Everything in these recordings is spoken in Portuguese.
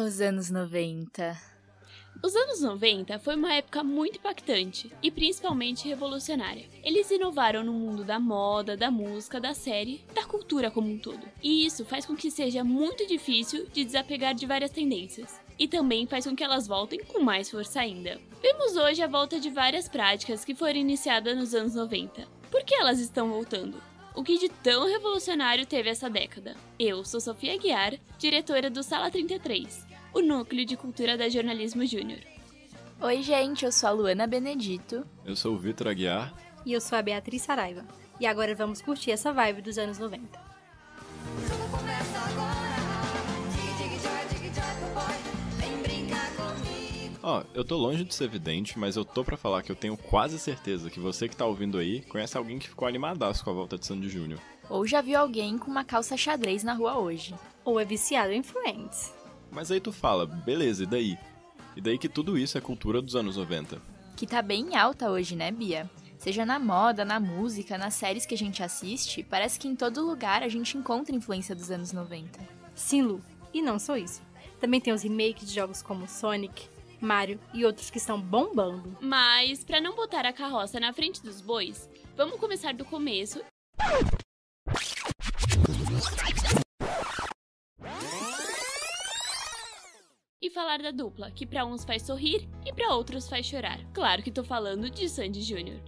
os anos 90. Os anos 90 foi uma época muito impactante e principalmente revolucionária. Eles inovaram no mundo da moda, da música, da série, da cultura como um todo. E isso faz com que seja muito difícil de desapegar de várias tendências. E também faz com que elas voltem com mais força ainda. Vemos hoje a volta de várias práticas que foram iniciadas nos anos 90. Por que elas estão voltando? O que de tão revolucionário teve essa década? Eu sou Sofia Aguiar, diretora do Sala 33. O núcleo de cultura da Jornalismo Júnior. Oi, gente, eu sou a Luana Benedito. Eu sou o Vitor Aguiar. E eu sou a Beatriz Saraiva. E agora vamos curtir essa vibe dos anos 90. Eu tô longe de ser evidente, mas eu tô pra falar que eu tenho quase certeza que você que tá ouvindo aí conhece alguém que ficou animadaço com a volta de Sandy Júnior. Ou já viu alguém com uma calça xadrez na rua hoje. Ou é viciado em Friends. Mas aí tu fala, beleza, e daí? E daí que tudo isso é cultura dos anos 90. Que tá bem alta hoje, né, Bia? Seja na moda, na música, nas séries que a gente assiste, parece que em todo lugar a gente encontra influência dos anos 90. Sim, Lu. E não só isso. Também tem os remakes de jogos como Sonic, Mario e outros que estão bombando. Mas, pra não botar a carroça na frente dos bois, vamos começar do começo. E falar da dupla, que pra uns faz sorrir e pra outros faz chorar. Claro que tô falando de Sandy Júnior.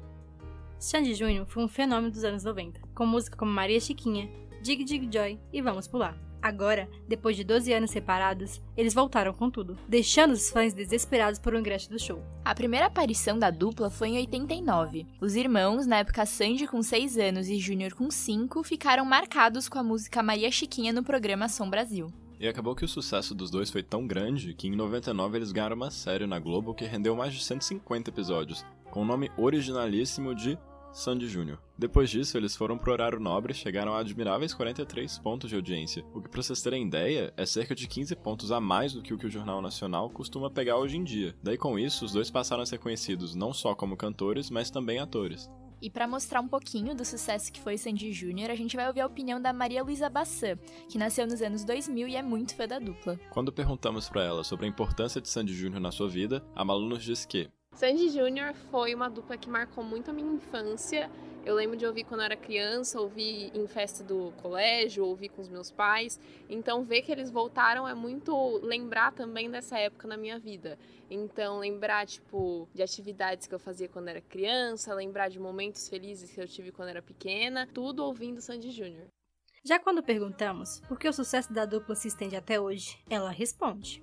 Sandy Júnior foi um fenômeno dos anos 90, com música como Maria Chiquinha, Dig Dig Joy e Vamos Pular. Agora, depois de 12 anos separados, eles voltaram com tudo, deixando os fãs desesperados por um ingresso do show. A primeira aparição da dupla foi em 89. Os irmãos, na época Sandy com 6 anos e Júnior com 5, ficaram marcados com a música Maria Chiquinha no programa Som Brasil. E acabou que o sucesso dos dois foi tão grande que em 99 eles ganharam uma série na Globo que rendeu mais de 150 episódios, com o nome originalíssimo de Sandy Júnior. Depois disso, eles foram pro horário nobre e chegaram a admiráveis 43 pontos de audiência, o que, pra vocês terem ideia, é cerca de 15 pontos a mais do que o Jornal Nacional costuma pegar hoje em dia. Daí com isso, os dois passaram a ser conhecidos não só como cantores, mas também atores. E pra mostrar um pouquinho do sucesso que foi Sandy Júnior, a gente vai ouvir a opinião da Maria Luísa Bassan, que nasceu nos anos 2000 e é muito fã da dupla. Quando perguntamos pra ela sobre a importância de Sandy Júnior na sua vida, a Malu nos disse que Sandy Júnior foi uma dupla que marcou muito a minha infância. Eu lembro de ouvir quando eu era criança, ouvir em festa do colégio, ouvir com os meus pais. Então, ver que eles voltaram é muito lembrar também dessa época na minha vida. Então, lembrar, de atividades que eu fazia quando era criança, lembrar de momentos felizes que eu tive quando era pequena, tudo ouvindo Sandy Júnior. Já quando perguntamos por que o sucesso da dupla se estende até hoje, ela responde: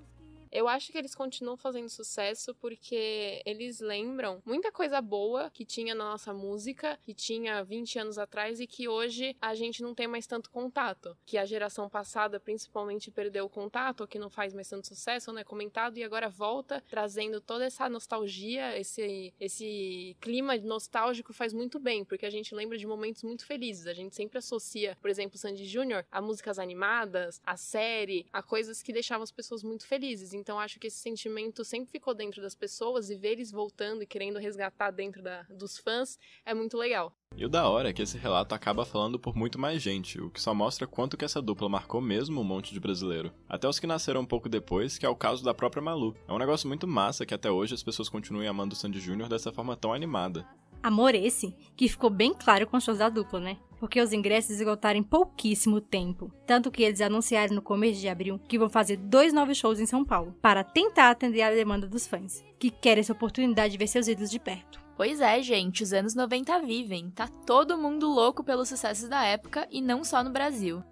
Eu acho que eles continuam fazendo sucesso porque eles lembram muita coisa boa que tinha na nossa música, que tinha 20 anos atrás e que hoje a gente não tem mais tanto contato. Que a geração passada principalmente perdeu o contato, ou que não faz mais tanto sucesso, não é comentado, e agora volta trazendo toda essa nostalgia, esse clima nostálgico faz muito bem, porque a gente lembra de momentos muito felizes. A gente sempre associa, por exemplo, Sandy Júnior a músicas animadas, a série, a coisas que deixavam as pessoas muito felizes. Então, acho que esse sentimento sempre ficou dentro das pessoas e ver eles voltando e querendo resgatar dentro dos fãs é muito legal. E o da hora é que esse relato acaba falando por muito mais gente, o que só mostra quanto que essa dupla marcou mesmo um monte de brasileiro. Até os que nasceram um pouco depois, que é o caso da própria Malu. É um negócio muito massa que até hoje as pessoas continuem amando o Sandy Júnior dessa forma tão animada. Amor esse que ficou bem claro com os shows da dupla, né? Porque os ingressos esgotaram em pouquíssimo tempo. Tanto que eles anunciaram no começo de abril que vão fazer 2 novos shows em São Paulo, para tentar atender a demanda dos fãs, que querem essa oportunidade de ver seus ídolos de perto. Pois é, gente, os anos 90 vivem. Tá todo mundo louco pelos sucessos da época e não só no Brasil.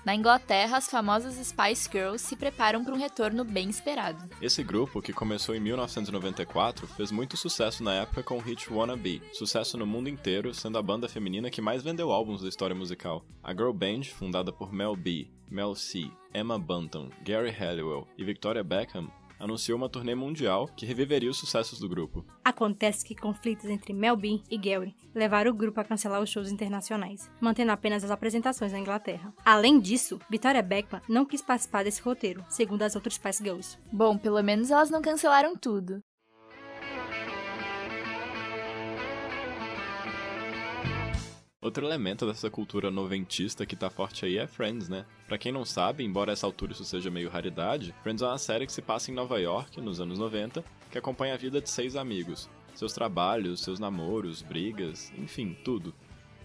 Na Inglaterra, as famosas Spice Girls se preparam para um retorno bem esperado. Esse grupo, que começou em 1994, fez muito sucesso na época com o hit Wanna Be, sucesso no mundo inteiro, sendo a banda feminina que mais vendeu álbuns da história musical. A girl band, fundada por Mel B, Mel C, Emma Bunton, Gary Halliwell e Victoria Beckham, anunciou uma turnê mundial que reviveria os sucessos do grupo. Acontece que conflitos entre Mel B e Gary levaram o grupo a cancelar os shows internacionais, mantendo apenas as apresentações na Inglaterra. Além disso, Victoria Beckham não quis participar desse roteiro, segundo as outras Spice Girls. Bom, pelo menos elas não cancelaram tudo. Outro elemento dessa cultura noventista que tá forte aí é Friends, né? Pra quem não sabe, embora a essa altura isso seja meio raridade, Friends é uma série que se passa em Nova York, nos anos 90, que acompanha a vida de 6 amigos. Seus trabalhos, seus namoros, brigas, enfim, tudo.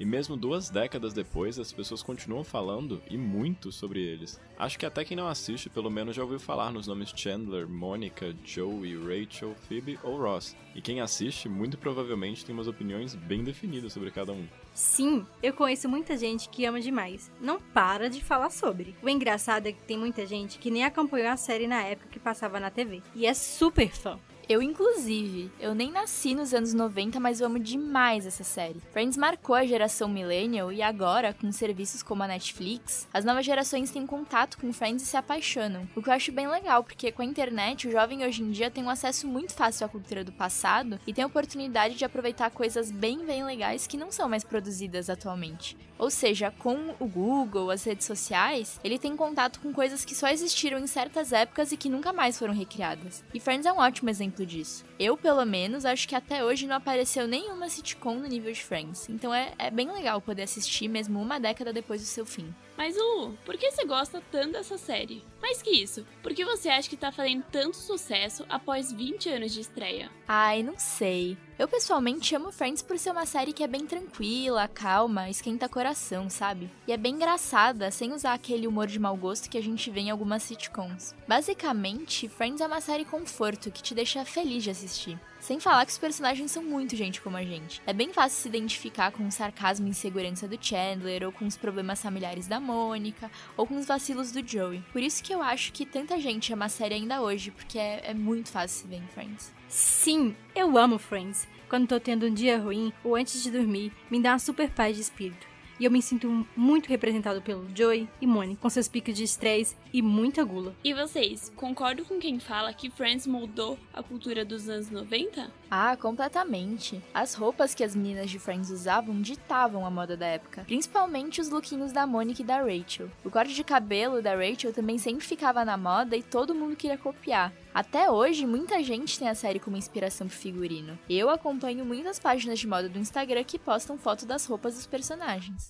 E mesmo 2 décadas depois, as pessoas continuam falando, e muito, sobre eles. Acho que até quem não assiste, pelo menos já ouviu falar nos nomes Chandler, Monica, Joey, Rachel, Phoebe ou Ross. E quem assiste, muito provavelmente tem umas opiniões bem definidas sobre cada um. Sim, eu conheço muita gente que ama demais. Não para de falar sobre. O engraçado é que tem muita gente que nem acompanhou a série na época que passava na TV. E é super fã. Eu, inclusive, eu nem nasci nos anos 90, mas eu amo demais essa série. Friends marcou a geração millennial e agora, com serviços como a Netflix, as novas gerações têm contato com Friends e se apaixonam. O que eu acho bem legal, porque com a internet, o jovem hoje em dia tem um acesso muito fácil à cultura do passado e tem a oportunidade de aproveitar coisas bem legais que não são mais produzidas atualmente. Ou seja, com o Google, as redes sociais, ele tem contato com coisas que só existiram em certas épocas e que nunca mais foram recriadas. E Friends é um ótimo exemplo disso. Eu, pelo menos, acho que até hoje não apareceu nenhuma sitcom no nível de Friends. Então é bem legal poder assistir mesmo uma década depois do seu fim. Mas Lu, por que você gosta tanto dessa série? Mais que isso, por que você acha que tá fazendo tanto sucesso após 20 anos de estreia? Ai, não sei. Eu pessoalmente amo Friends por ser uma série que é bem tranquila, calma, esquenta coração, sabe? E é bem engraçada, sem usar aquele humor de mau gosto que a gente vê em algumas sitcoms. Basicamente, Friends é uma série conforto que te deixa feliz de assistir. Sem falar que os personagens são muito gente como a gente. É bem fácil se identificar com o sarcasmo e insegurança do Chandler, ou com os problemas familiares da Mônica, ou com os vacilos do Joey. Por isso que eu acho que tanta gente ama a série ainda hoje, porque é muito fácil se ver em Friends. Sim, eu amo Friends. Quando tô tendo um dia ruim ou antes de dormir, me dá uma super paz de espírito. E eu me sinto muito representado pelo Joey e Mônica, com seus picos de estresse e muita gula. E vocês, concordam com quem fala que Friends moldou a cultura dos anos 90? Ah, completamente. As roupas que as meninas de Friends usavam ditavam a moda da época, principalmente os lookinhos da Mônica e da Rachel. O corte de cabelo da Rachel também sempre ficava na moda e todo mundo queria copiar. Até hoje, muita gente tem a série como inspiração pro figurino. Eu acompanho muitas páginas de moda do Instagram que postam foto das roupas dos personagens.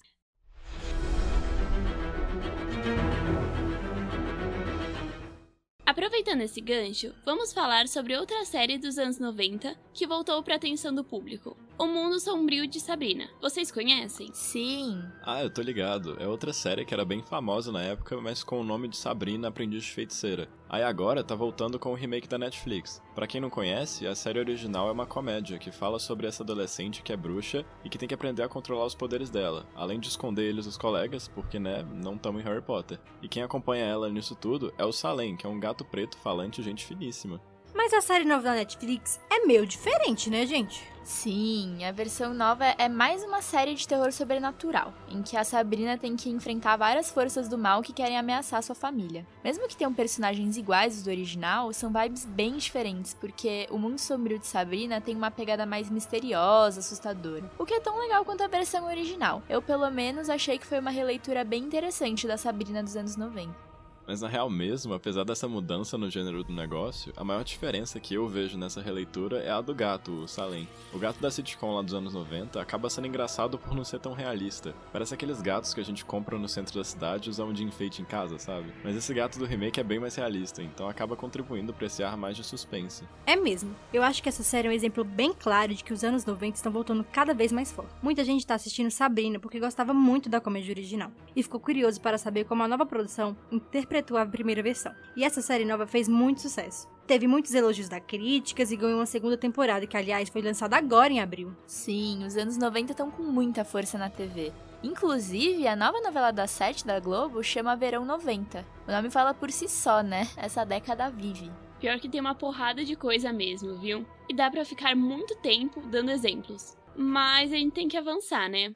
Aproveitando esse gancho, vamos falar sobre outra série dos anos 90 que voltou para a atenção do público. O Mundo Sombrio de Sabrina. Vocês conhecem? Sim. Ah, eu tô ligado. É outra série que era bem famosa na época, mas com o nome de Sabrina, Aprendiz de Feiticeira. Aí agora tá voltando com o remake da Netflix. Pra quem não conhece, a série original é uma comédia que fala sobre essa adolescente que é bruxa e que tem que aprender a controlar os poderes dela, além de esconder eles dos colegas, porque, né, não tamo em Harry Potter. E quem acompanha ela nisso tudo é o Salem, que é um gato preto falante gente finíssima. Mas a série nova da Netflix é meio diferente, né, gente? Sim, a versão nova é mais uma série de terror sobrenatural, em que a Sabrina tem que enfrentar várias forças do mal que querem ameaçar sua família. Mesmo que tenham personagens iguais aos do original, são vibes bem diferentes, porque o Mundo Sombrio de Sabrina tem uma pegada mais misteriosa, assustadora, o que é tão legal quanto a versão original. Eu, pelo menos, achei que foi uma releitura bem interessante da Sabrina dos anos 90. Mas na real mesmo, apesar dessa mudança no gênero do negócio, a maior diferença que eu vejo nessa releitura é a do gato, o Salem. O gato da sitcom lá dos anos 90 acaba sendo engraçado por não ser tão realista. Parece aqueles gatos que a gente compra no centro da cidade e usa de enfeite em casa, sabe? Mas esse gato do remake é bem mais realista, então acaba contribuindo pra esse ar mais de suspense. É mesmo. Eu acho que essa série é um exemplo bem claro de que os anos 90 estão voltando cada vez mais forte. Muita gente tá assistindo Sabrina porque gostava muito da comédia original e ficou curioso para saber como a nova produção interpretou a primeira versão. E essa série nova fez muito sucesso. Teve muitos elogios da críticas e ganhou uma segunda temporada, que aliás foi lançada agora em abril. Sim, os anos 90 estão com muita força na TV. Inclusive, a nova novela das 7 da Globo chama Verão 90. O nome fala por si só, né? Essa década vive. Pior que tem uma porrada de coisa mesmo, viu? E dá pra ficar muito tempo dando exemplos. Mas a gente tem que avançar, né?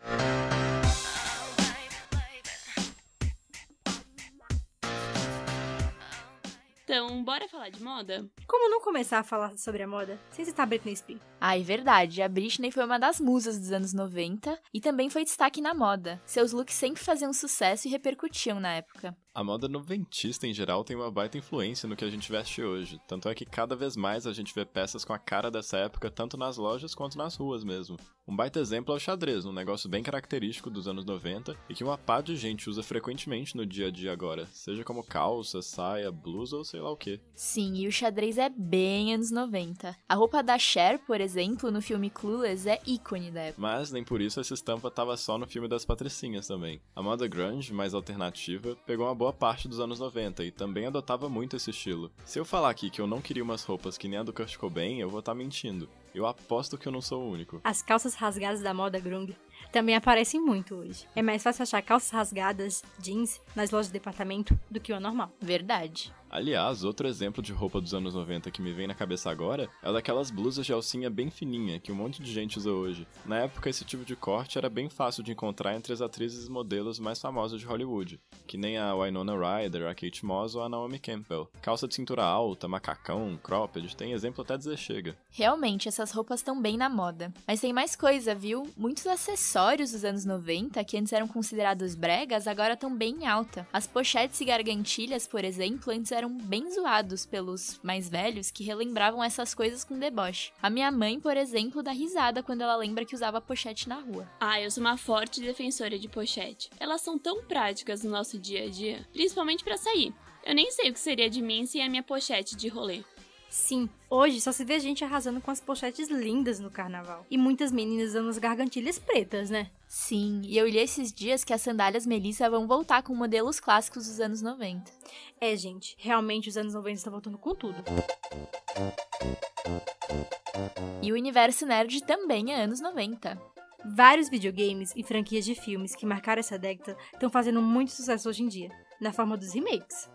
Então, bora falar de moda? Como não começar a falar sobre a moda sem citar Britney Spears? Ai, verdade, a Britney foi uma das musas dos anos 90 e também foi destaque na moda. Seus looks sempre faziam sucesso e repercutiam na época. A moda noventista em geral tem uma baita influência no que a gente veste hoje, tanto é que cada vez mais a gente vê peças com a cara dessa época tanto nas lojas quanto nas ruas mesmo. Um baita exemplo é o xadrez, um negócio bem característico dos anos 90 e que uma pá de gente usa frequentemente no dia a dia agora, seja como calça, saia, blusa ou sei lá o que. Sim, e o xadrez é bem anos 90. A roupa da Cher, por exemplo, no filme Clueless é ícone da época. Mas nem por isso essa estampa tava só no filme das Patricinhas também. A moda grunge, mais alternativa, pegou uma boa parte dos anos 90 e também adotava muito esse estilo. Se eu falar aqui que eu não queria umas roupas que nem a do Kurt Cobain, eu vou estar mentindo. Eu aposto que eu não sou o único. As calças rasgadas da moda grunge também aparecem muito hoje. É mais fácil achar calças rasgadas, jeans, nas lojas de departamento do que o normal. Verdade. Aliás, outro exemplo de roupa dos anos 90 que me vem na cabeça agora é o daquelas blusas de alcinha bem fininha que um monte de gente usa hoje. Na época, esse tipo de corte era bem fácil de encontrar entre as atrizes e modelos mais famosas de Hollywood, que nem a Winona Ryder, a Kate Moss ou a Naomi Campbell. Calça de cintura alta, macacão, cropped, tem exemplo até dizer chega. Realmente, essas roupas estão bem na moda. Mas tem mais coisa, viu? Muitos acessórios dos anos 90, que antes eram considerados bregas, agora estão bem em alta. As pochetes e gargantilhas, por exemplo, antes eram bem zoados pelos mais velhos que relembravam essas coisas com deboche. A minha mãe, por exemplo, dá risada quando ela lembra que usava pochete na rua. Ah, eu sou uma forte defensora de pochete. Elas são tão práticas no nosso dia a dia, principalmente pra sair. Eu nem sei o que seria de mim sem a minha pochete de rolê. Sim, hoje só se vê gente arrasando com as pochetes lindas no carnaval. E muitas meninas usando as gargantilhas pretas, né? Sim, e eu li esses dias que as sandálias Melissa vão voltar com modelos clássicos dos anos 90. É, gente, realmente os anos 90 estão voltando com tudo. E o universo nerd também é anos 90. Vários videogames e franquias de filmes que marcaram essa década estão fazendo muito sucesso hoje em dia, na forma dos remakes.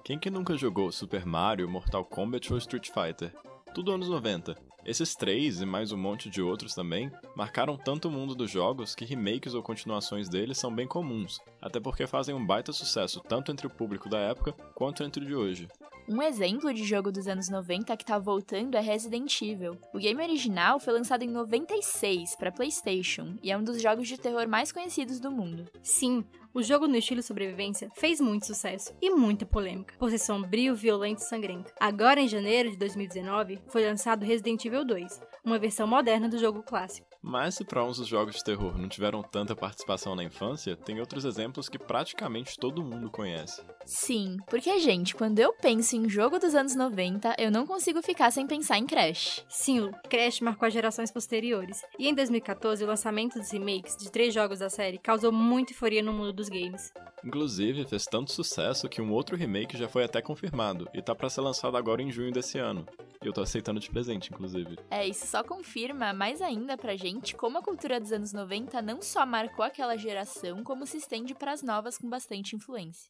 Quem que nunca jogou Super Mario, Mortal Kombat ou Street Fighter? Tudo anos 90. Esses três, e mais um monte de outros também, marcaram tanto o mundo dos jogos que remakes ou continuações deles são bem comuns, até porque fazem um baita sucesso tanto entre o público da época quanto entre o de hoje. Um exemplo de jogo dos anos 90 que tá voltando é Resident Evil. O game original foi lançado em 96 para PlayStation e é um dos jogos de terror mais conhecidos do mundo. Sim, o jogo no estilo sobrevivência fez muito sucesso e muita polêmica, por ser sombrio, violento e sangrento. Agora, em janeiro de 2019, foi lançado Resident Evil 2, uma versão moderna do jogo clássico. Mas se para uns os jogos de terror não tiveram tanta participação na infância, tem outros exemplos que praticamente todo mundo conhece. Sim, porque, gente, quando eu penso em jogo dos anos 90, eu não consigo ficar sem pensar em Crash. Sim, o Crash marcou as gerações posteriores. E em 2014, o lançamento dos remakes de 3 jogos da série causou muita euforia no mundo dos games. Inclusive, fez tanto sucesso que um outro remake já foi até confirmado, e tá pra ser lançado agora em junho desse ano. E eu tô aceitando de presente, inclusive. Isso só confirma mais ainda pra gente como a cultura dos anos 90 não só marcou aquela geração, como se estende pras novas com bastante influência.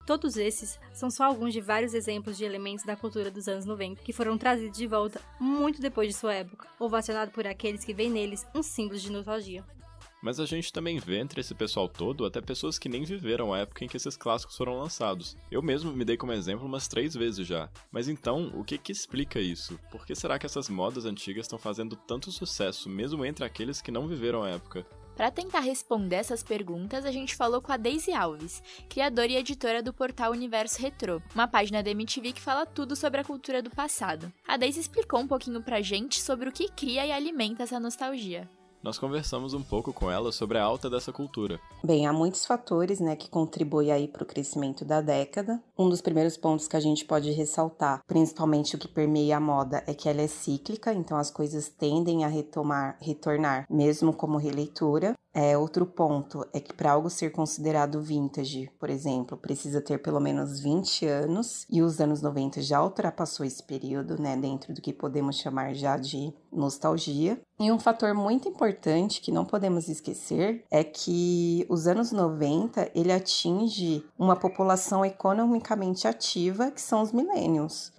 Todos esses são só alguns de vários exemplos de elementos da cultura dos anos 90 que foram trazidos de volta muito depois de sua época, ovacionado por aqueles que veem neles um símbolo de nostalgia. Mas a gente também vê entre esse pessoal todo até pessoas que nem viveram a época em que esses clássicos foram lançados. Eu mesmo me dei como exemplo umas 3 vezes já. Mas então, o que explica isso? Por que será que essas modas antigas estão fazendo tanto sucesso, mesmo entre aqueles que não viveram a época? Para tentar responder essas perguntas, a gente falou com a Daisy Alves, criadora e editora do portal Universo Retrô, uma página da MTV que fala tudo sobre a cultura do passado. A Daisy explicou um pouquinho pra gente sobre o que cria e alimenta essa nostalgia. Nós conversamos um pouco com ela sobre a alta dessa cultura. Bem, há muitos fatores, que contribuem aí para o crescimento da década. Um dos primeiros pontos que a gente pode ressaltar, principalmente o que permeia a moda, é que ela é cíclica, então as coisas tendem a retornar, mesmo como releitura. Outro ponto é que para algo ser considerado vintage, por exemplo, precisa ter pelo menos 20 anos, e os anos 90 já ultrapassou esse período, dentro do que podemos chamar já de nostalgia. E um fator muito importante que não podemos esquecer é que os anos 90, ele atinge uma população economicamente ativa, que são os millennials.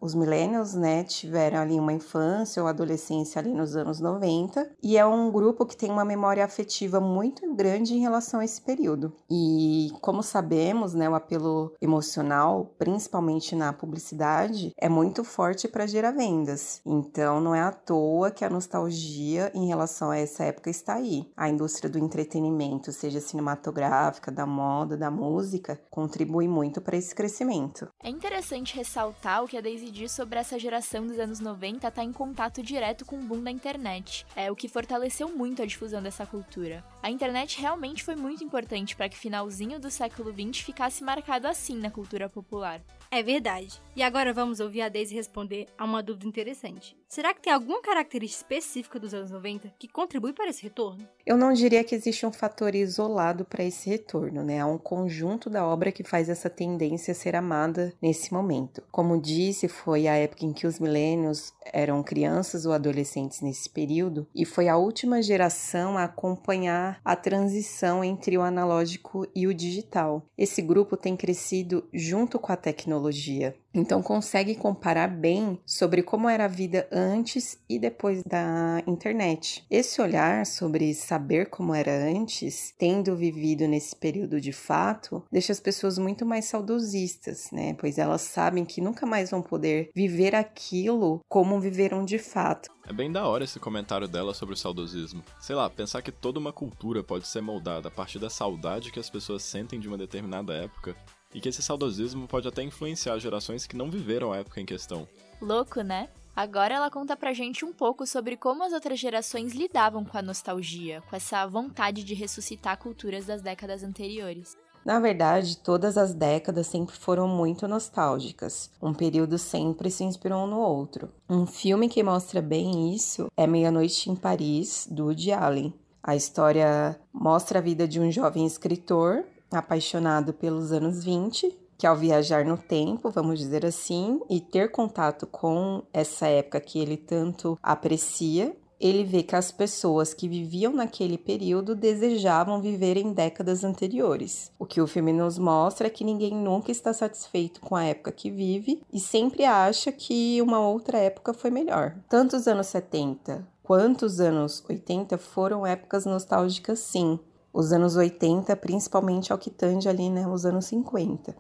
Os millennials, né, tiveram ali uma infância ou adolescência ali nos anos 90, e é um grupo que tem uma memória afetiva muito grande em relação a esse período. E como sabemos, né, o apelo emocional, principalmente na publicidade, é muito forte para gerar vendas. Então não é à toa que a nostalgia em relação a essa época está aí. A indústria do entretenimento, seja cinematográfica, da moda, da música, contribui muito para esse crescimento. É interessante ressaltar o que a Daisy diz sobre essa geração dos anos 90 estar em contato direto com o boom da internet, o que fortaleceu muito a difusão dessa cultura. A internet realmente foi muito importante para que o finalzinho do século XX ficasse marcado assim na cultura popular. É verdade. E agora vamos ouvir a Daisy responder a uma dúvida interessante. Será que tem alguma característica específica dos anos 90 que contribui para esse retorno? Eu não diria que existe um fator isolado para esse retorno, né? Há um conjunto da obra que faz essa tendência ser amada nesse momento. Como disse, foi a época em que os millennials eram crianças ou adolescentes nesse período, e foi a última geração a acompanhar a transição entre o analógico e o digital. Esse grupo tem crescido junto com a tecnologia. Então consegue comparar bem sobre como era a vida antes e depois da internet. Esse olhar sobre saber como era antes, tendo vivido nesse período de fato, deixa as pessoas muito mais saudosistas, né? Pois elas sabem que nunca mais vão poder viver aquilo como viveram de fato. É bem da hora esse comentário dela sobre o saudosismo. Sei lá, pensar que toda uma cultura pode ser moldada a partir da saudade que as pessoas sentem de uma determinada época, e que esse saudosismo pode até influenciar gerações que não viveram a época em questão. Louco, né? Agora ela conta pra gente um pouco sobre como as outras gerações lidavam com a nostalgia, com essa vontade de ressuscitar culturas das décadas anteriores. Na verdade, todas as décadas sempre foram muito nostálgicas. Um período sempre se inspirou no outro. Um filme que mostra bem isso é Meia-Noite em Paris, do Woody Allen. A história mostra a vida de um jovem escritor apaixonado pelos anos 20, que ao viajar no tempo, vamos dizer assim, e ter contato com essa época que ele tanto aprecia, ele vê que as pessoas que viviam naquele período desejavam viver em décadas anteriores. O que o filme nos mostra é que ninguém nunca está satisfeito com a época que vive e sempre acha que uma outra época foi melhor. Tanto os anos 70 quanto os anos 80 foram épocas nostálgicas, sim. Os anos 80, principalmente ao que tange ali, né, os anos 50.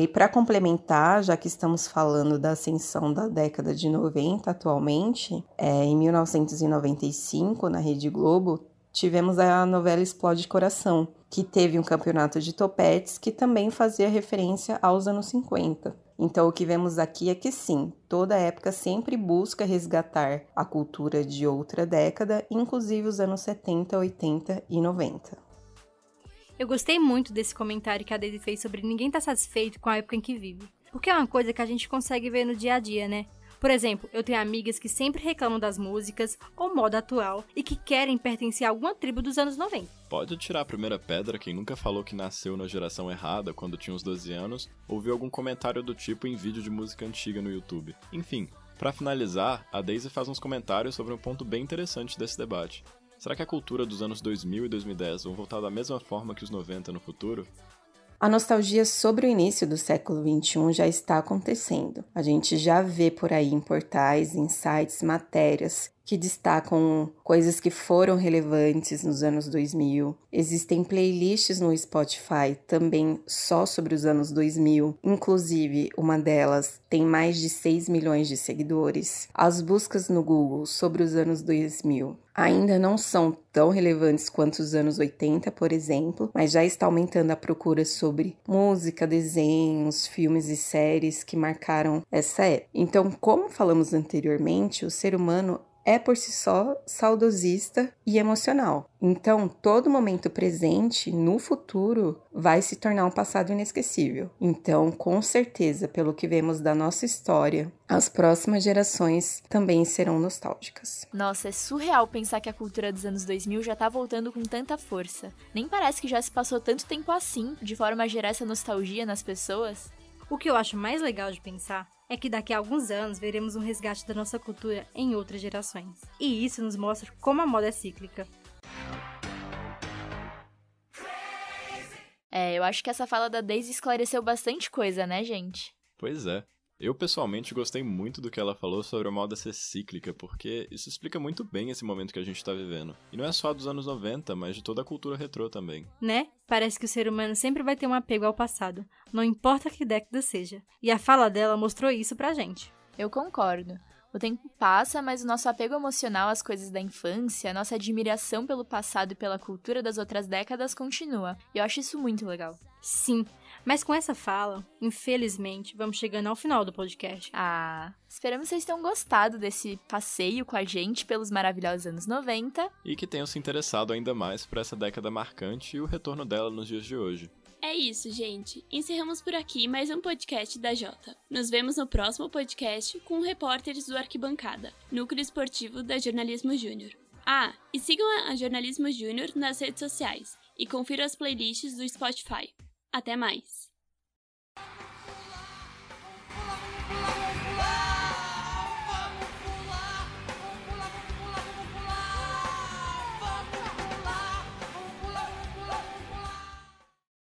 E para complementar, já que estamos falando da ascensão da década de 90 atualmente, em 1995, na Rede Globo, tivemos a novela Explode Coração, que teve um campeonato de topetes que também fazia referência aos anos 50. Então, o que vemos aqui é que sim, toda época sempre busca resgatar a cultura de outra década, inclusive os anos 70, 80 e 90. Eu gostei muito desse comentário que a Daisy fez sobre ninguém estar satisfeito com a época em que vive. Porque é uma coisa que a gente consegue ver no dia a dia, né? Por exemplo, eu tenho amigas que sempre reclamam das músicas ou moda atual e que querem pertencer a alguma tribo dos anos 90. Pode tirar a primeira pedra quem nunca falou que nasceu na geração errada quando tinha uns 12 anos ou viu algum comentário do tipo em vídeo de música antiga no YouTube. Enfim, para finalizar, a Daisy faz uns comentários sobre um ponto bem interessante desse debate. Será que a cultura dos anos 2000 e 2010 vão voltar da mesma forma que os 90 no futuro? A nostalgia sobre o início do século XXI já está acontecendo. A gente já vê por aí em portais, em sites, matérias que destacam coisas que foram relevantes nos anos 2000. Existem playlists no Spotify também só sobre os anos 2000. Inclusive, uma delas tem mais de 6 milhões de seguidores. As buscas no Google sobre os anos 2000 ainda não são tão relevantes quanto os anos 80, por exemplo, mas já está aumentando a procura sobre música, desenhos, filmes e séries que marcaram essa época. Então, como falamos anteriormente, o ser humano é por si só saudosista e emocional. Então, todo momento presente no futuro vai se tornar um passado inesquecível. Então, com certeza, pelo que vemos da nossa história, as próximas gerações também serão nostálgicas. Nossa, é surreal pensar que a cultura dos anos 2000 já tá voltando com tanta força. Nem parece que já se passou tanto tempo assim, de forma a gerar essa nostalgia nas pessoas. O que eu acho mais legal de pensar é que daqui a alguns anos veremos um resgate da nossa cultura em outras gerações. E isso nos mostra como a moda é cíclica. Eu acho que essa fala da Daisy esclareceu bastante coisa, né, gente? Pois é. Eu, pessoalmente, gostei muito do que ela falou sobre a moda ser cíclica, porque isso explica muito bem esse momento que a gente tá vivendo. E não é só dos anos 90, mas de toda a cultura retrô também. Né? Parece que o ser humano sempre vai ter um apego ao passado, não importa que década seja. E a fala dela mostrou isso pra gente. Eu concordo. O tempo passa, mas o nosso apego emocional às coisas da infância, a nossa admiração pelo passado e pela cultura das outras décadas continua. E eu acho isso muito legal. Sim, mas com essa fala, infelizmente, vamos chegando ao final do podcast. Esperamos que vocês tenham gostado desse passeio com a gente pelos maravilhosos anos 90. E que tenham se interessado ainda mais por essa década marcante e o retorno dela nos dias de hoje. É isso, gente. Encerramos por aqui mais um podcast da Jota. Nos vemos no próximo podcast com repórteres do Arquibancada, Núcleo Esportivo da Jornalismo Júnior. E sigam a Jornalismo Júnior nas redes sociais e confiram as playlists do Spotify. Até mais!